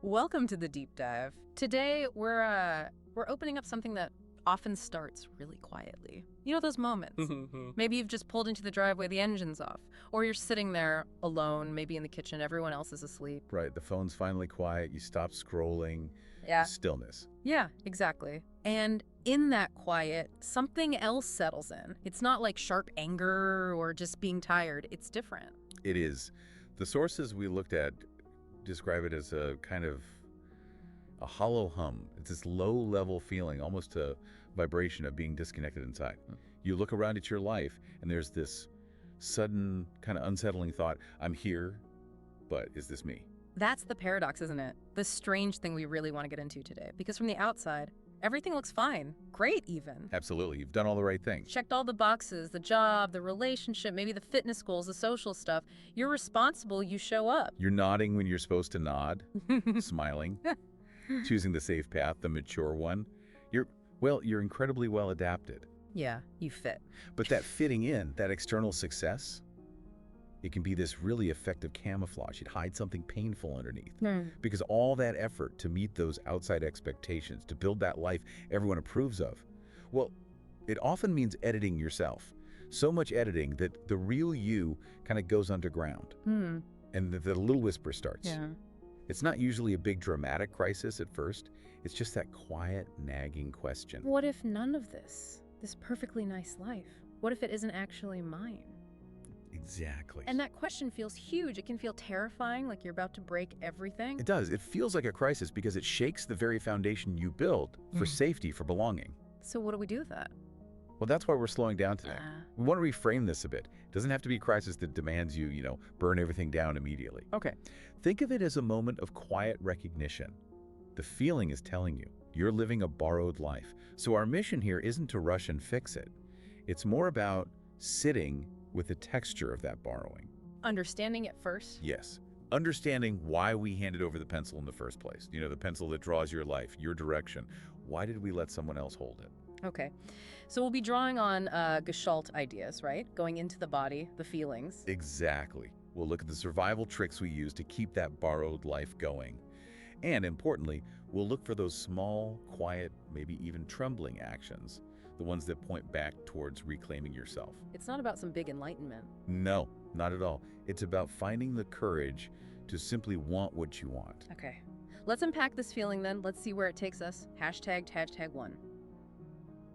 Welcome to the deep dive. Today we're opening up something that often starts really quietly. You know those moments. Maybe you've just pulled into the driveway, the engine's off, or you're sitting there alone, maybe in the kitchen, everyone else is asleep. Right, the phone's finally quiet, you stop scrolling, Yeah. stillness. Yeah, exactly. And in that quiet, something else settles in. It's not like sharp anger or just being tired. It's different. It is. The sources we looked at describe it as a kind of a hollow hum. It's this low-level feeling, almost a vibration of being disconnected inside. You look around at your life, and there's this sudden, kind of unsettling thought, I'm here, but is this me? That's the paradox, isn't it? The strange thing we really want to get into today. Because from the outside, everything looks fine. Great, even. Absolutely. You've done all the right things. Checked all the boxes, the job, the relationship, maybe the fitness goals, the social stuff. You're responsible, you show up. You're nodding when you're supposed to nod, smiling, choosing the safe path, the mature one. You're incredibly well adapted. Yeah, you fit. But that fitting in, that external success, it can be this really effective camouflage. It hides something painful underneath. Because all that effort to meet those outside expectations, to build that life everyone approves of, well, it often means editing yourself. So much editing that the real you kind of goes underground. And the little whisper starts. Yeah. It's not usually a big dramatic crisis at first. It's just that quiet, nagging question. What if none of this perfectly nice life, what if it isn't actually mine? Exactly. And that question feels huge. It can feel terrifying, like you're about to break everything. It does. It feels like a crisis because it shakes the very foundation you build for safety, for belonging. So what do we do with that? Well, that's why we're slowing down today. We want to reframe this a bit. It doesn't have to be a crisis that demands you, burn everything down immediately. Okay. Think of it as a moment of quiet recognition. The feeling is telling you you're living a borrowed life. So our mission here isn't to rush and fix it. It's more about sitting with the texture of that borrowing. Understanding it first? Yes. Understanding why we handed over the pencil in the first place. The pencil that draws your life, your direction. Why did we let someone else hold it? Okay. So we'll be drawing on Gestalt ideas, right? Going into the body, the feelings. Exactly. We'll look at the survival tricks we use to keep that borrowed life going. And importantly, we'll look for those small, quiet, maybe even trembling actions, the ones that point back towards reclaiming yourself. It's not about some big enlightenment. No, not at all. It's about finding the courage to simply want what you want. Okay. Let's unpack this feeling then. Let's see where it takes us. #1.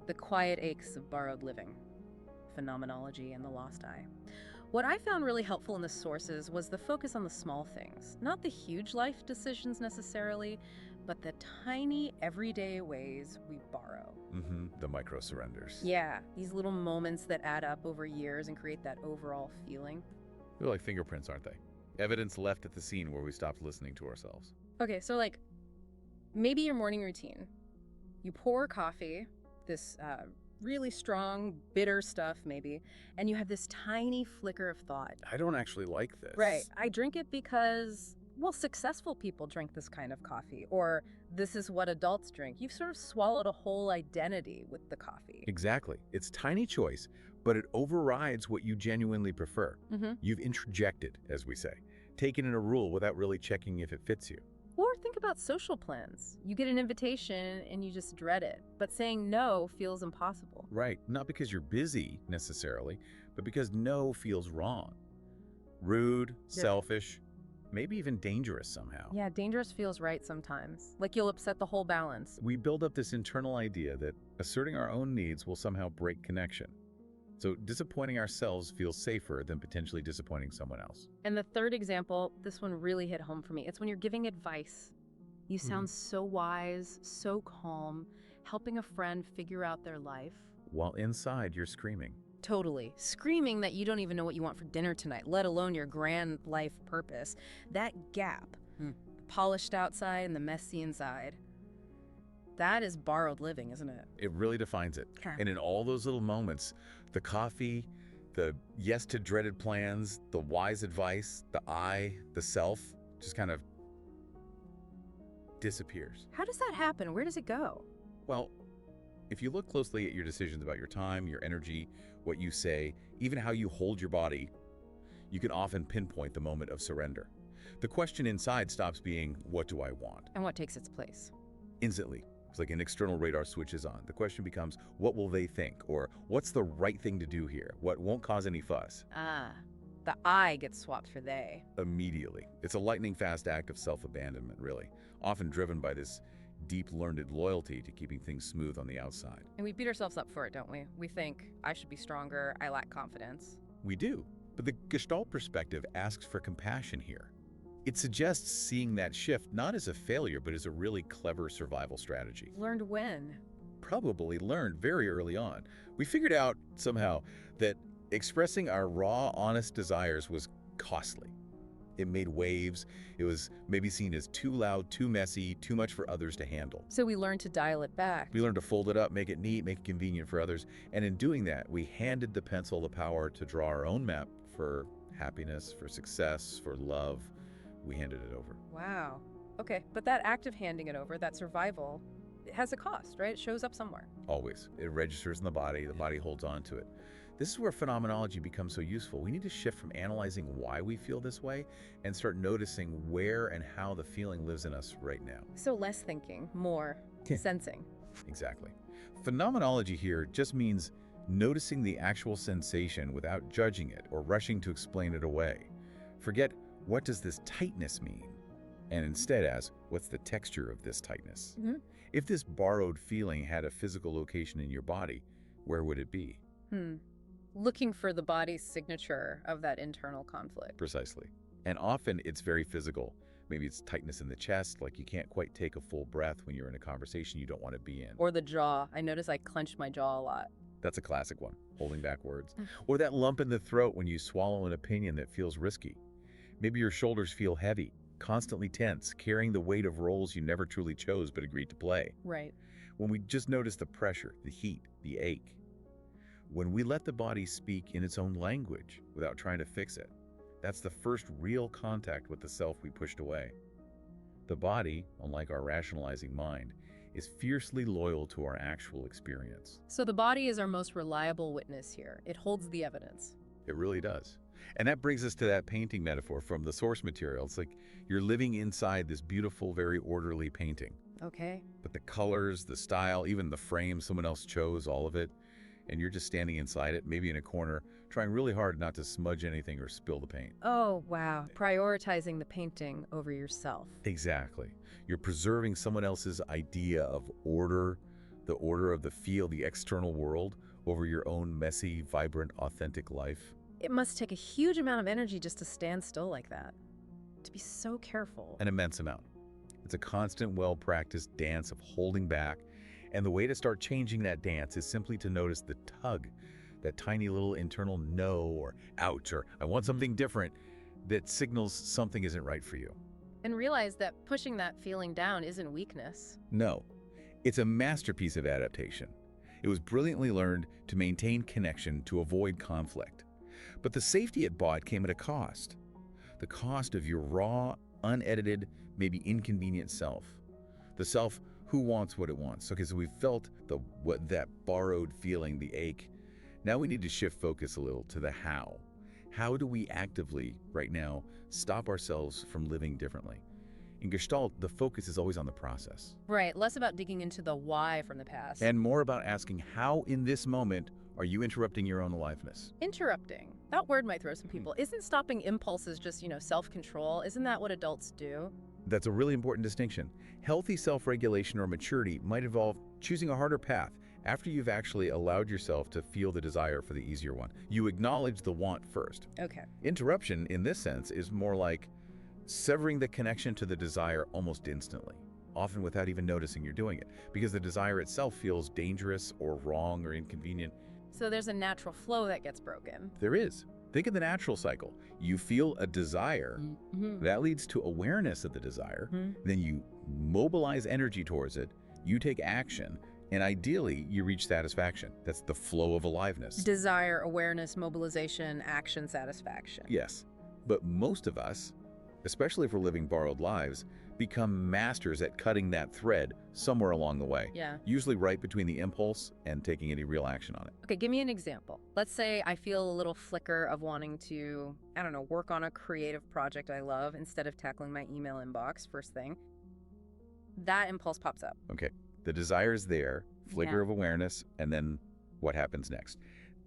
The quiet aches of borrowed living. Phenomenology and the lost eye. What I found really helpful in the sources was the focus on the small things. Not the huge life decisions necessarily, but the tiny everyday ways we borrow. The micro surrenders. Yeah, these little moments that add up over years and create that overall feeling. They're like fingerprints, aren't they? Evidence left at the scene where we stopped listening to ourselves. Okay, so maybe your morning routine. You pour coffee, this really strong, bitter stuff maybe, and you have this tiny flicker of thought. I don't actually like this. Right. I drink it because, well, successful people drink this kind of coffee, or this is what adults drink. You've sort of swallowed a whole identity with the coffee. Exactly. It's tiny choice, but it overrides what you genuinely prefer. You've introjected, as we say, taken in a rule without really checking if it fits you. Or think about social plans. You get an invitation and you just dread it, but saying no feels impossible. Right. Not because you're busy, necessarily, but because no feels wrong. Rude, selfish, maybe even dangerous somehow. Yeah, dangerous feels right sometimes. Like you'll upset the whole balance. We build up this internal idea that asserting our own needs will somehow break connection. So disappointing ourselves feels safer than potentially disappointing someone else. And the third example, this one really hit home for me. It's when you're giving advice. You sound so wise, so calm, helping a friend figure out their life. While inside, you're screaming. Totally. Screaming that you don't even know what you want for dinner tonight, let alone your grand life purpose. That gap, the polished outside and the messy inside, that is borrowed living, isn't it? It really defines it. Okay. And in all those little moments, the coffee, the yes to dreaded plans, the wise advice, the I, the self, just kind of disappears. How does that happen? Where does it go? Well, if you look closely at your decisions about your time, your energy, what you say, even how you hold your body, you can often pinpoint the moment of surrender. The question inside stops being, what do I want? And what takes its place? Instantly. It's like an external radar switches on. The question becomes, what will they think? Or what's the right thing to do here? What won't cause any fuss? Ah, the I gets swapped for they. Immediately. It's a lightning-fast act of self-abandonment, really, often driven by this deep learned loyalty to keeping things smooth on the outside. And we beat ourselves up for it, don't we? We think, I should be stronger, I lack confidence. We do. But the Gestalt perspective asks for compassion here. It suggests seeing that shift not as a failure, but as a really clever survival strategy. Learned when? Probably learned very early on. We figured out somehow that expressing our raw, honest desires was costly. It made waves. It was maybe seen as too loud, too messy, too much for others to handle. So we learned to dial it back. We learned to fold it up, make it neat, make it convenient for others. And in doing that, we handed the pencil the power to draw our own map for happiness, for success, for love. We handed it over. Wow. Okay, but that act of handing it over, that survival, it has a cost, right? It shows up somewhere. Always. It registers in the body holds on to it. This is where phenomenology becomes so useful. We need to shift from analyzing why we feel this way and start noticing where and how the feeling lives in us right now. So less thinking, more sensing. Exactly. Phenomenology here just means noticing the actual sensation without judging it or rushing to explain it away. Forget, what does this tightness mean? And instead ask, what's the texture of this tightness? If this borrowed feeling had a physical location in your body, where would it be? Looking for the body's signature of that internal conflict. Precisely. And often it's very physical. Maybe it's tightness in the chest, like you can't quite take a full breath when you're in a conversation you don't want to be in. Or the jaw. I notice I clench my jaw a lot. That's a classic one, holding back words. Or that lump in the throat when you swallow an opinion that feels risky. Maybe your shoulders feel heavy, constantly tense, carrying the weight of roles you never truly chose but agreed to play. Right. When we just notice the pressure, the heat, the ache. When we let the body speak in its own language without trying to fix it, that's the first real contact with the self we pushed away. The body, unlike our rationalizing mind, is fiercely loyal to our actual experience. So the body is our most reliable witness here. It holds the evidence. It really does. And that brings us to that painting metaphor from the source material. It's like you're living inside this beautiful, very orderly painting. Okay. But the colors, the style, even the frame someone else chose, all of it, and you're just standing inside it, maybe in a corner, trying really hard not to smudge anything or spill the paint. Oh, wow. Prioritizing the painting over yourself. Exactly. You're preserving someone else's idea of order, the order of the field, the external world, over your own messy, vibrant, authentic life. It must take a huge amount of energy just to stand still like that. To be so careful. An immense amount. It's a constant, well-practiced dance of holding back. And the way to start changing that dance is simply to notice the tug, that tiny little internal no or ouch or I want something different that signals something isn't right for you. And realize that pushing that feeling down isn't weakness. No, it's a masterpiece of adaptation. It was brilliantly learned to maintain connection, to avoid conflict. But the safety it bought came at a cost. The cost of your raw, unedited, maybe inconvenient self. The self who wants what it wants. Okay, so we felt that borrowed feeling, the ache. Now we need to shift focus a little to the how. How do we actively, right now, stop ourselves from living differently? In Gestalt, the focus is always on the process. Right, less about digging into the why from the past. And more about asking how in this moment are you interrupting your own aliveness? Interrupting. That word might throw some people. Isn't stopping impulses just, self-control? Isn't that what adults do? That's a really important distinction. Healthy self-regulation or maturity might involve choosing a harder path after you've actually allowed yourself to feel the desire for the easier one. You acknowledge the want first. Okay. Interruption, in this sense, is more like severing the connection to the desire almost instantly, often without even noticing you're doing it, because the desire itself feels dangerous or wrong or inconvenient. So there's a natural flow that gets broken. There is. Think of the natural cycle. You feel a desire. That leads to awareness of the desire. Then you mobilize energy towards it. You take action. And ideally, you reach satisfaction. That's the flow of aliveness. Desire, awareness, mobilization, action, satisfaction. Yes. But most of us especially if we're living borrowed lives, become masters at cutting that thread somewhere along the way, Yeah. usually right between the impulse and taking any real action on it. Okay, give me an example. Let's say I feel a little flicker of wanting to, I don't know, work on a creative project I love instead of tackling my email inbox first thing. That impulse pops up. Okay, the desire's there, flicker Yeah. of awareness, and then what happens next?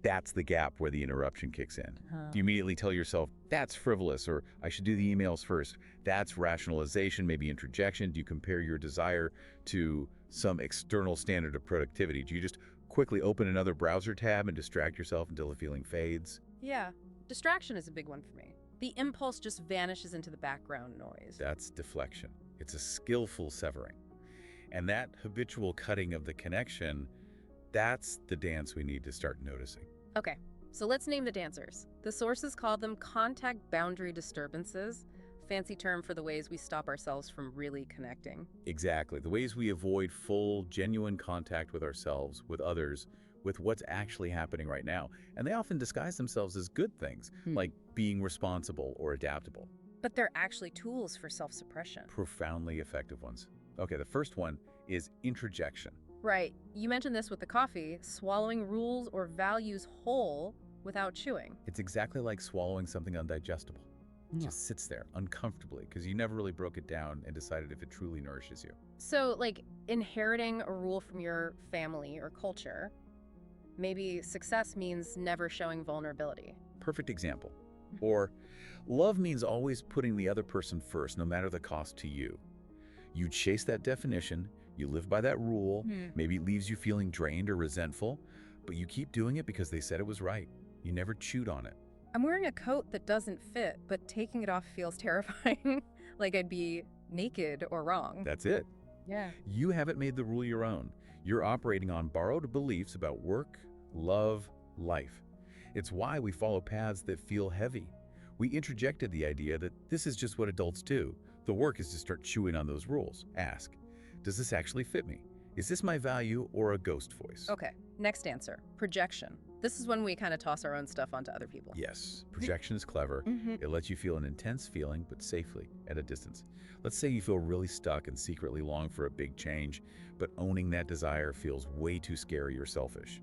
That's the gap where the interruption kicks in. You immediately tell yourself, that's frivolous, or I should do the emails first. That's rationalization, maybe introjection. Do you compare your desire to some external standard of productivity? Do you just quickly open another browser tab and distract yourself until the feeling fades? Yeah. Distraction is a big one for me. The impulse just vanishes into the background noise. That's deflection. It's a skillful severing. And that habitual cutting of the connection, that's the dance we need to start noticing. Okay, so let's name the dancers. The sources call them contact boundary disturbances, fancy term for the ways we stop ourselves from really connecting. Exactly. The ways we avoid full, genuine contact with ourselves, with others, with what's actually happening right now. And they often disguise themselves as good things, like being responsible or adaptable. But they're actually tools for self-suppression. Profoundly effective ones. Okay, the first one is introjection. Right. You mentioned this with the coffee, swallowing rules or values whole without chewing. It's exactly like swallowing something undigestible. It just sits there uncomfortably because you never really broke it down and decided if it truly nourishes you. So, like, inheriting a rule from your family or culture, maybe success means never showing vulnerability. Perfect example. Or, love means always putting the other person first, no matter the cost to you. You chase that definition, you live by that rule, maybe it leaves you feeling drained or resentful, but you keep doing it because they said it was right. You never chewed on it. I'm wearing a coat that doesn't fit, but taking it off feels terrifying, like I'd be naked or wrong. That's it. Yeah. You haven't made the rule your own. You're operating on borrowed beliefs about work, love, life. It's why we follow paths that feel heavy. We interjected the idea that this is just what adults do. The work is to start chewing on those rules. Ask, does this actually fit me? Is this my value or a ghost voice? Okay, next answer, projection. This is when we kind of toss our own stuff onto other people. Yes, projection is clever. It lets you feel an intense feeling, but safely, at a distance. Let's say you feel really stuck and secretly long for a big change, but owning that desire feels way too scary or selfish.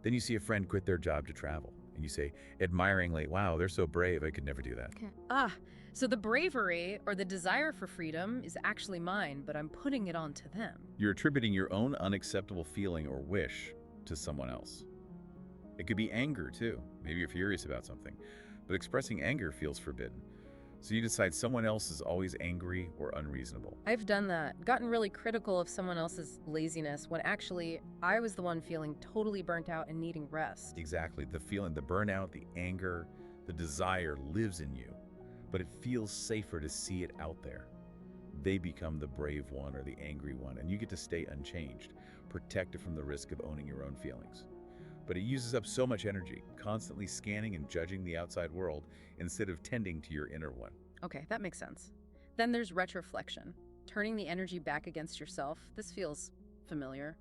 Then you see a friend quit their job to travel, and you say, admiringly, wow, they're so brave, I could never do that. So the bravery or the desire for freedom is actually mine, but I'm putting it onto them. You're attributing your own unacceptable feeling or wish to someone else. It could be anger, too. Maybe you're furious about something, but expressing anger feels forbidden. So you decide someone else is always angry or unreasonable. I've done that, gotten really critical of someone else's laziness when actually I was the one feeling totally burnt out and needing rest. Exactly. The feeling, the burnout, the anger, the desire lives in you, but it feels safer to see it out there. They become the brave one or the angry one, and you get to stay unchanged, protected from the risk of owning your own feelings. But it uses up so much energy, constantly scanning and judging the outside world instead of tending to your inner one. Okay, that makes sense. Then there's retroflection, turning the energy back against yourself. This feels familiar,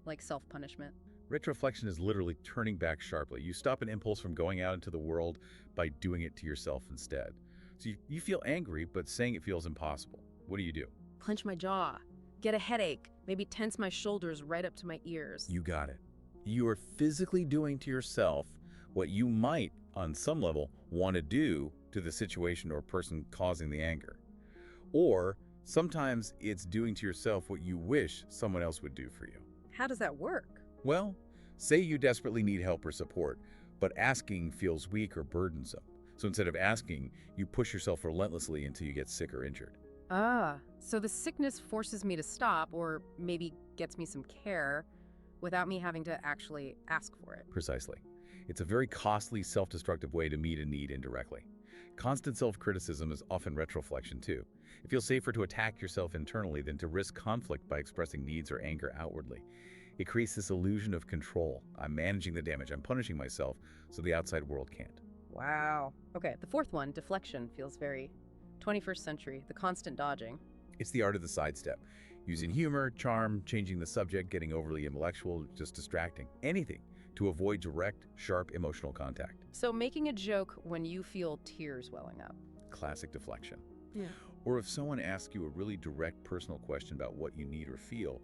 like self-punishment. Retroflection is literally turning back sharply. You stop an impulse from going out into the world by doing it to yourself instead. So you feel angry, but saying it feels impossible. What do? Clench my jaw, get a headache, maybe tense my shoulders right up to my ears. You got it. You are physically doing to yourself what you might, on some level, want to do to the situation or person causing the anger. Or sometimes it's doing to yourself what you wish someone else would do for you. How does that work? Well, say you desperately need help or support, but asking feels weak or burdensome. So instead of asking, you push yourself relentlessly until you get sick or injured. So the sickness forces me to stop or maybe gets me some care without me having to actually ask for it. Precisely. It's a very costly, self-destructive way to meet a need indirectly. Constant self-criticism is often retroflection too. It feels safer to attack yourself internally than to risk conflict by expressing needs or anger outwardly. It creates this illusion of control. I'm managing the damage. I'm punishing myself so the outside world can't. Wow. Okay, the fourth one, deflection, feels very 21st century, the constant dodging. It's the art of the sidestep. Using humor, charm, changing the subject, getting overly intellectual, just distracting. Anything to avoid direct, sharp emotional contact. So making a joke when you feel tears welling up. Classic deflection. Yeah. Or if someone asks you a really direct personal question about what you need or feel,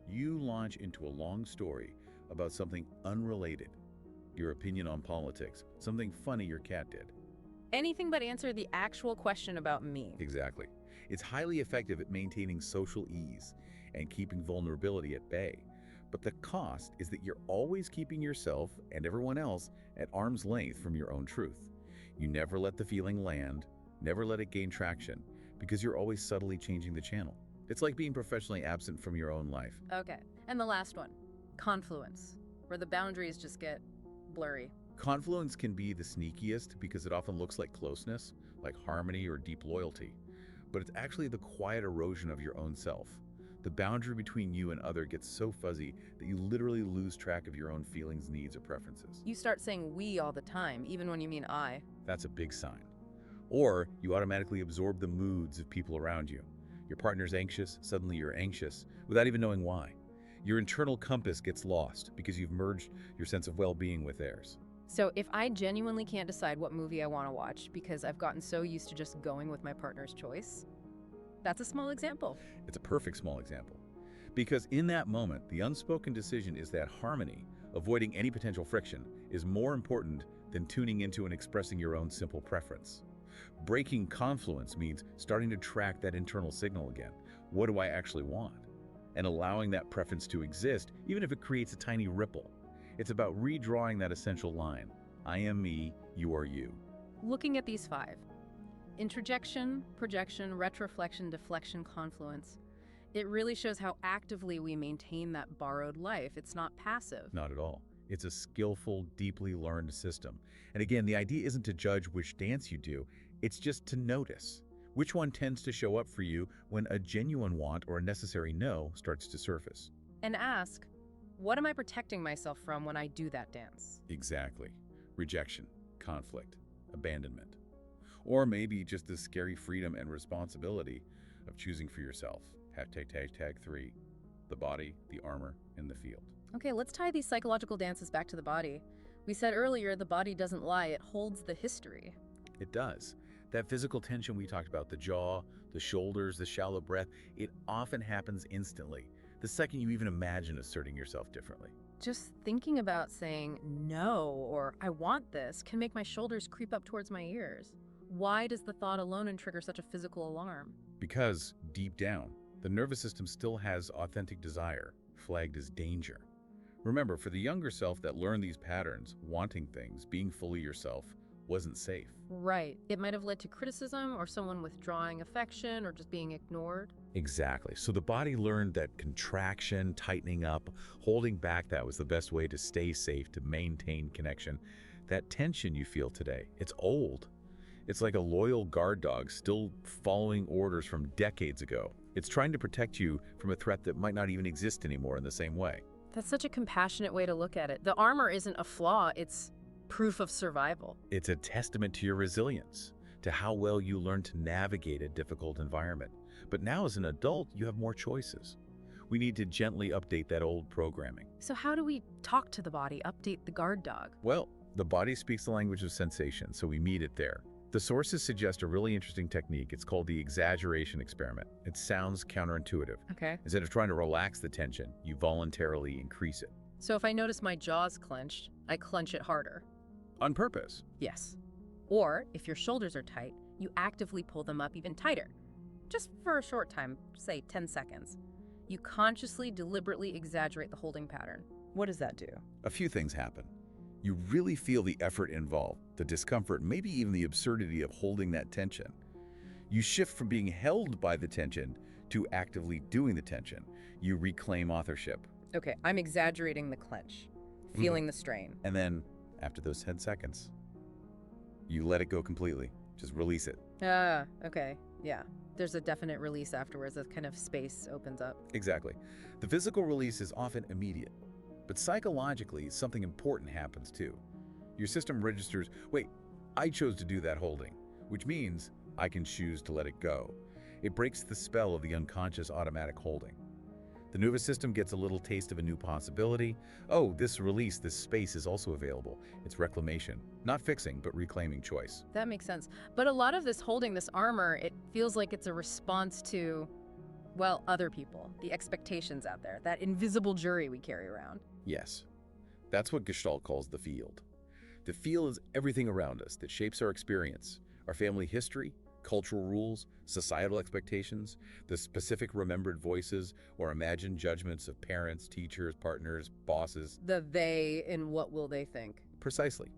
you launch into a long story about something unrelated. Your opinion on politics, something funny your cat did. Anything but answer the actual question about me. Exactly. It's highly effective at maintaining social ease and keeping vulnerability at bay. But the cost is that you're always keeping yourself and everyone else at arm's length from your own truth. You never let the feeling land, never let it gain traction, because you're always subtly changing the channel. It's like being professionally absent from your own life. Okay. And the last one, confluence, where the boundaries just get blurry. Confluence can be the sneakiest because it often looks like closeness, like harmony or deep loyalty. But it's actually the quiet erosion of your own self. The boundary between you and other gets so fuzzy that you literally lose track of your own feelings, needs, or preferences. You start saying we all the time, even when you mean I. That's a big sign. Or you automatically absorb the moods of people around you. Your partner's anxious, suddenly you're anxious, without even knowing why. Your internal compass gets lost because you've merged your sense of well-being with theirs. So if I genuinely can't decide what movie I want to watch because I've gotten so used to just going with my partner's choice, that's a small example. It's a perfect small example. Because in that moment, the unspoken decision is that harmony, avoiding any potential friction, is more important than tuning into and expressing your own simple preference. Breaking confluence means starting to track that internal signal again. What do I actually want? And allowing that preference to exist, even if it creates a tiny ripple. It's about redrawing that essential line. I am me, you are you. Looking at these 5, introjection, projection, retroflection, deflection, confluence, it really shows how actively we maintain that borrowed life. It's not passive. Not at all. It's a skillful, deeply learned system. And again, the idea isn't to judge which dance you do, it's just to notice. Which one tends to show up for you when a genuine want or a necessary no starts to surface? And ask, what am I protecting myself from when I do that dance? Exactly. Rejection, conflict, abandonment. Or maybe just the scary freedom and responsibility of choosing for yourself. #3, the body, the armor, and the field. Okay, let's tie these psychological dances back to the body. We said earlier the body doesn't lie, it holds the history. It does. That physical tension we talked about, the jaw, the shoulders, the shallow breath, it often happens instantly, the second you even imagine asserting yourself differently. Just thinking about saying no or I want this can make my shoulders creep up towards my ears. Why does the thought alone trigger such a physical alarm? Because, deep down, the nervous system still has authentic desire, flagged as danger. Remember, for the younger self that learned these patterns, wanting things, being fully yourself, wasn't safe. Right. It might have led to criticism or someone withdrawing affection or just being ignored. Exactly. So the body learned that contraction, tightening up, holding back, that was the best way to stay safe, to maintain connection. That tension you feel today, it's old. It's like a loyal guard dog still following orders from decades ago. It's trying to protect you from a threat that might not even exist anymore in the same way. That's such a compassionate way to look at it. The armor isn't a flaw, it's proof of survival. It's a testament to your resilience, to how well you learn to navigate a difficult environment. But now as an adult, you have more choices. We need to gently update that old programming. So how do we talk to the body, update the guard dog? Well, the body speaks the language of sensation, so we meet it there. The sources suggest a really interesting technique. It's called the exaggeration experiment. It sounds counterintuitive. Okay. Instead of trying to relax the tension, you voluntarily increase it. So if I notice my jaw's clenched, I clench it harder. On purpose. Yes. Or if your shoulders are tight, you actively pull them up even tighter. Just for a short time, say 10 seconds. You consciously, deliberately exaggerate the holding pattern. What does that do? A few things happen. You really feel the effort involved, the discomfort, maybe even the absurdity of holding that tension. You shift from being held by the tension to actively doing the tension. You reclaim authorship. Okay, I'm exaggerating the clench, feeling the strain. And then, after those 10 seconds, you let it go completely. Just release it. Okay, yeah. There's a definite release afterwards, a kind of space opens up. Exactly. The physical release is often immediate, but psychologically, something important happens too. Your system registers, wait, I chose to do that holding, which means I can choose to let it go. It breaks the spell of the unconscious automatic holding. The nervous system gets a little taste of a new possibility. Oh, this release, this space is also available. It's reclamation. Not fixing, but reclaiming choice. That makes sense. But a lot of this holding this armor, it feels like it's a response to, well, other people, the expectations out there, that invisible jury we carry around. Yes. That's what Gestalt calls the field. The field is everything around us that shapes our experience, our family history, cultural rules, societal expectations, the specific remembered voices or imagined judgments of parents, teachers, partners, bosses. The they and what will they think. Precisely.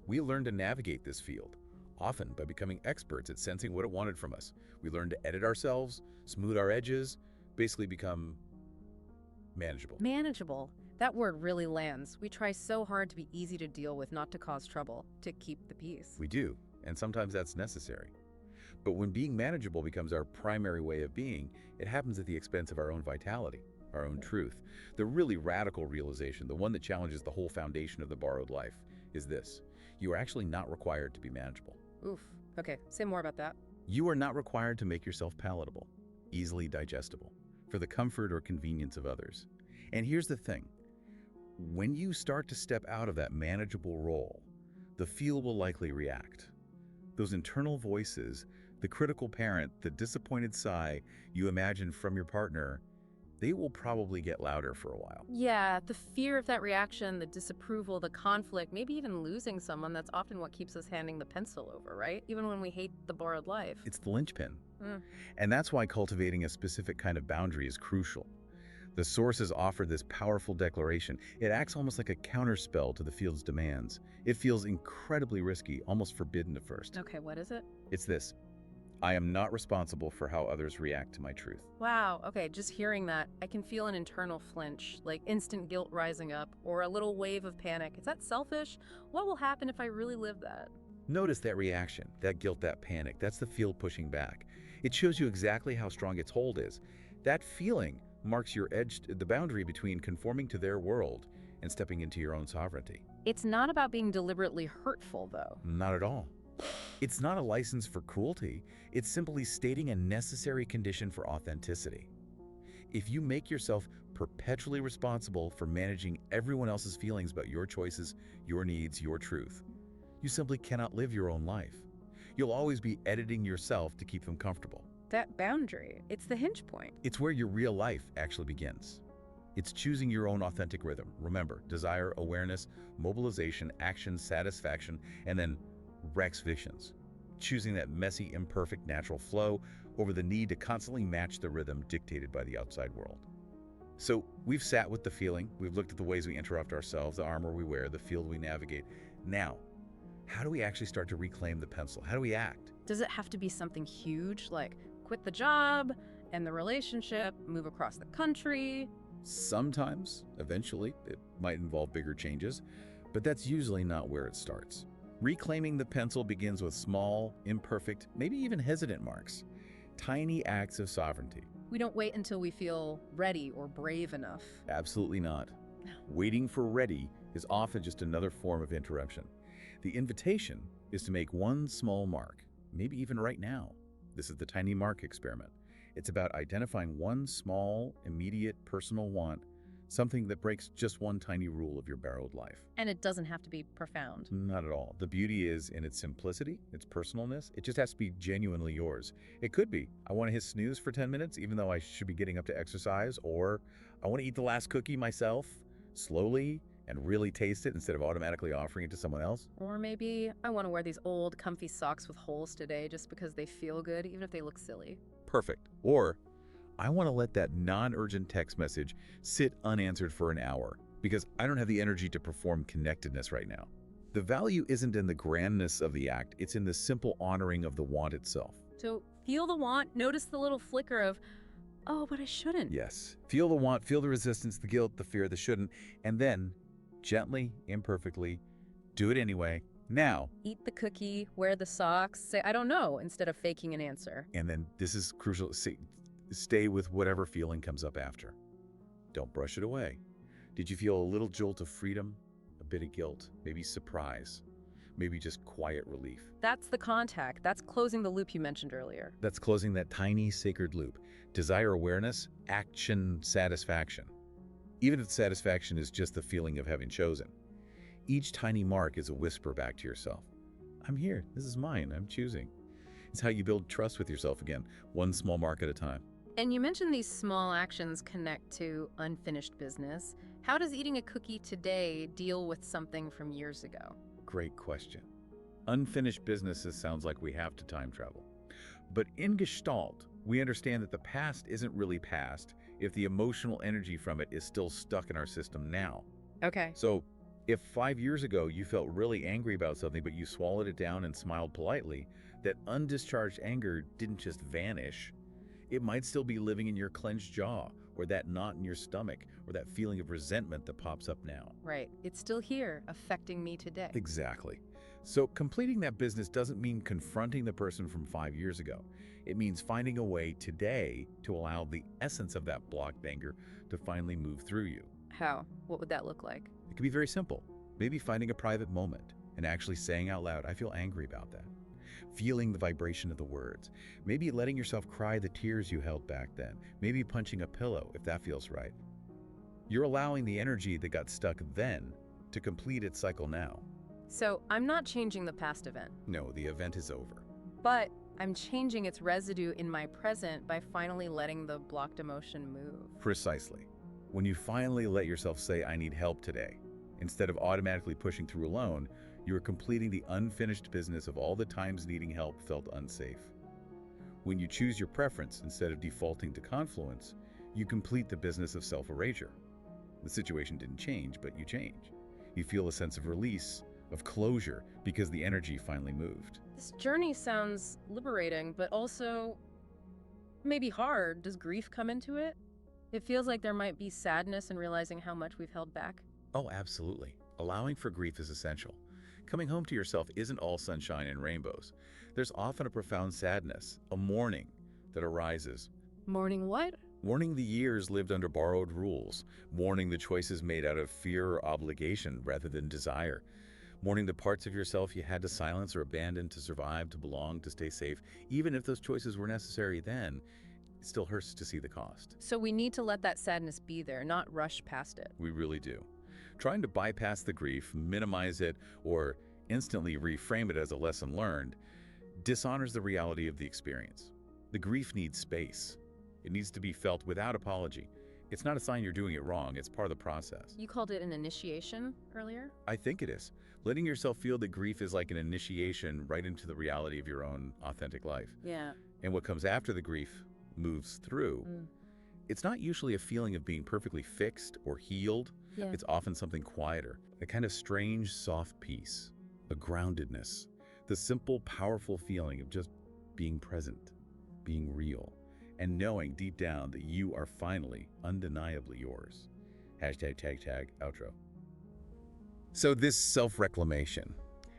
We learn to navigate this field, often by becoming experts at sensing what it wanted from us. We learn to edit ourselves, smooth our edges, basically become manageable. Manageable. That word really lands. We try so hard to be easy to deal with, not to cause trouble, to keep the peace. We do, and sometimes that's necessary. But when being manageable becomes our primary way of being, it happens at the expense of our own vitality, our own truth. The really radical realization, the one that challenges the whole foundation of the borrowed life, is this. You are actually not required to be manageable. Oof. Okay, say more about that. You are not required to make yourself palatable, easily digestible, for the comfort or convenience of others. And here's the thing. When you start to step out of that manageable role, the field will likely react. Those internal voices, the critical parent, the disappointed sigh you imagine from your partner, they will probably get louder for a while. Yeah, the fear of that reaction, the disapproval, the conflict, maybe even losing someone, that's often what keeps us handing the pencil over, right? Even when we hate the borrowed life. It's the linchpin. And that's why cultivating a specific kind of boundary is crucial. The sources offer this powerful declaration. It acts almost like a counterspell to the field's demands. It feels incredibly risky, almost forbidden at first. Okay, what is it? It's this. I am not responsible for how others react to my truth. Wow, okay, just hearing that, I can feel an internal flinch, like instant guilt rising up, or a little wave of panic. Is that selfish? What will happen if I really live that? Notice that reaction, that guilt, that panic. That's the field pushing back. It shows you exactly how strong its hold is. That feeling marks your edge, the boundary between conforming to their world and stepping into your own sovereignty. It's not about being deliberately hurtful, though. Not at all. It's not a license for cruelty. It's simply stating a necessary condition for authenticity. If you make yourself perpetually responsible for managing everyone else's feelings about your choices, your needs, your truth, you simply cannot live your own life. You'll always be editing yourself to keep them comfortable. That boundary, it's the hinge point. It's where your real life actually begins. It's choosing your own authentic rhythm. Remember, desire, awareness, mobilization, action, satisfaction, and then Rex Visions. Choosing that messy, imperfect, natural flow over the need to constantly match the rhythm dictated by the outside world. So we've sat with the feeling, we've looked at the ways we interrupt ourselves, the armor we wear, the field we navigate. Now, how do we actually start to reclaim the pencil? How do we act? Does it have to be something huge, like quit the job, end the relationship, move across the country? Sometimes, eventually, it might involve bigger changes, but that's usually not where it starts. Reclaiming the pencil begins with small, imperfect, maybe even hesitant marks. Tiny acts of sovereignty. We don't wait until we feel ready or brave enough. Absolutely not. Waiting for ready is often just another form of interruption. The invitation is to make one small mark, maybe even right now. This is the tiny mark experiment. It's about identifying one small, immediate, personal want, something that breaks just one tiny rule of your borrowed life. And it doesn't have to be profound. Not at all. The beauty is in its simplicity, its personalness. It just has to be genuinely yours. It could be, I want to hit snooze for 10 minutes, even though I should be getting up to exercise, or I want to eat the last cookie myself, slowly, and really taste it instead of automatically offering it to someone else. Or maybe I want to wear these old, comfy socks with holes today just because they feel good, even if they look silly. Perfect. Or I want to let that non-urgent text message sit unanswered for an hour because I don't have the energy to perform connectedness right now. The value isn't in the grandness of the act, it's in the simple honoring of the want itself. So feel the want, notice the little flicker of, oh, but I shouldn't. Yes. Feel the want, feel the resistance, the guilt, the fear, the shouldn't, and then gently, imperfectly, do it anyway. Now. Eat the cookie, wear the socks, say, I don't know, instead of faking an answer. And then this is crucial. Stay with whatever feeling comes up after. Don't brush it away. Did you feel a little jolt of freedom? A bit of guilt? Maybe surprise? Maybe just quiet relief? That's the contact. That's closing the loop you mentioned earlier. That's closing that tiny sacred loop. Desire awareness, action satisfaction. Even if the satisfaction is just the feeling of having chosen. Each tiny mark is a whisper back to yourself. I'm here. This is mine. I'm choosing. It's how you build trust with yourself again, one small mark at a time. And you mentioned these small actions connect to unfinished business. How does eating a cookie today deal with something from years ago? Great question. Unfinished businesses sounds like we have to time travel. But in Gestalt, we understand that the past isn't really past if the emotional energy from it is still stuck in our system now. Okay. So if 5 years ago you felt really angry about something but you swallowed it down and smiled politely, that undischarged anger didn't just vanish. It might still be living in your clenched jaw, or that knot in your stomach, or that feeling of resentment that pops up now. Right. It's still here, affecting me today. Exactly. So completing that business doesn't mean confronting the person from 5 years ago. It means finding a way today to allow the essence of that blocked anger to finally move through you. How? What would that look like? It can be very simple. Maybe finding a private moment and actually saying out loud, I feel angry about that. Feeling the vibration of the words. Maybe letting yourself cry the tears you held back then. Maybe punching a pillow if that feels right. You're allowing the energy that got stuck then to complete its cycle now. So I'm not changing the past event, No, the event is over. but I'm changing its residue in my present by finally letting the blocked emotion move. Precisely. When you finally let yourself say, I need help today, instead of automatically pushing through alone, you are completing the unfinished business of all the times needing help felt unsafe. When you choose your preference instead of defaulting to confluence, you complete the business of self-erasure. The situation didn't change, but you change. You feel a sense of release, of closure, because the energy finally moved. This journey sounds liberating, but also maybe hard. Does grief come into it? It feels like there might be sadness in realizing how much we've held back. Oh, absolutely. Allowing for grief is essential. Coming home to yourself isn't all sunshine and rainbows. There's often a profound sadness, a mourning that arises. Mourning what? Mourning the years lived under borrowed rules. Mourning the choices made out of fear or obligation rather than desire. Mourning the parts of yourself you had to silence or abandon to survive, to belong, to stay safe. Even if those choices were necessary then, it still hurts to see the cost. So we need to let that sadness be there, not rush past it. We really do. Trying to bypass the grief, minimize it, or instantly reframe it as a lesson learned dishonors the reality of the experience. The grief needs space. It needs to be felt without apology. It's not a sign you're doing it wrong. It's part of the process. You called it an initiation earlier? I think it is. Letting yourself feel that grief is like an initiation right into the reality of your own authentic life. Yeah. And what comes after the grief moves through. It's not usually a feeling of being perfectly fixed or healed. Yeah. It's often something quieter, a kind of strange, soft peace, a groundedness, the simple, powerful feeling of just being present, being real, and knowing deep down that you are finally, undeniably yours. #outro. So this self-reclamation,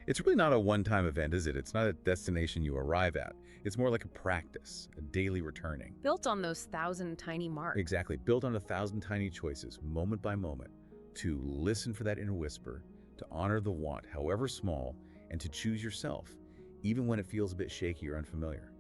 it's really not a one-time event, is it? It's not a destination you arrive at. It's more like a practice, a daily returning. Built on those 1,000 tiny marks. Exactly, built on 1,000 tiny choices, moment by moment, to listen for that inner whisper, to honor the want, however small, and to choose yourself, even when it feels a bit shaky or unfamiliar.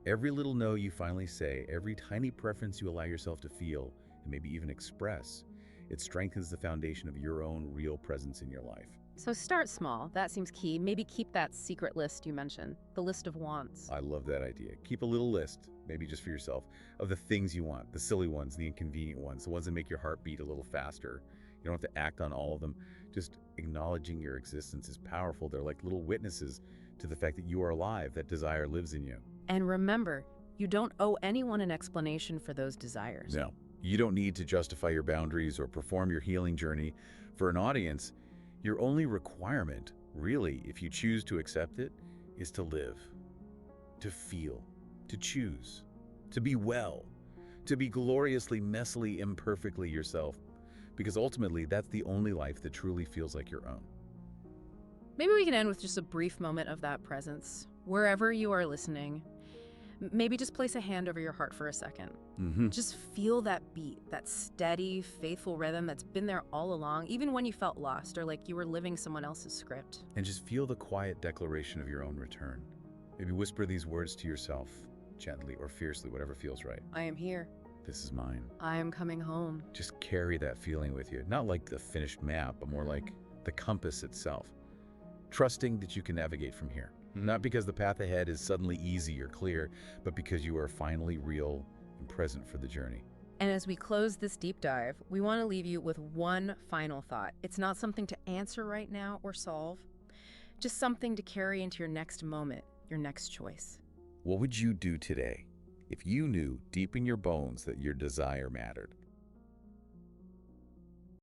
Every little no you finally say, every tiny preference you allow yourself to feel, and maybe even express, it strengthens the foundation of your own real presence in your life. So start small. That seems key. Maybe keep that secret list you mentioned, the list of wants. I love that idea. Keep a little list, maybe just for yourself, of the things you want, the silly ones, the inconvenient ones, the ones that make your heart beat a little faster. You don't have to act on all of them. Just acknowledging your existence is powerful. They're like little witnesses to the fact that you are alive, that desire lives in you. And remember, you don't owe anyone an explanation for those desires. No, you don't need to justify your boundaries or perform your healing journey for an audience. Your only requirement, really, if you choose to accept it, is to live, to feel, to choose, to be well, to be gloriously, messily, imperfectly yourself, because ultimately that's the only life that truly feels like your own. Maybe we can end with just a brief moment of that presence. Wherever you are listening, maybe just place a hand over your heart for a second. Just feel that beat, that steady, faithful rhythm that's been there all along, even when you felt lost or like you were living someone else's script. And just feel the quiet declaration of your own return. Maybe whisper these words to yourself. gently or fiercely, whatever feels right. I am here. This is mine. I am coming home. Just carry that feeling with you. Not like the finished map, but more like the compass itself. Trusting that you can navigate from here. Not because the path ahead is suddenly easy or clear, but because you are finally real and present for the journey. And as we close this deep dive, we want to leave you with one final thought. It's not something to answer right now or solve, just something to carry into your next moment, your next choice. What would you do today if you knew deep in your bones that your desire mattered?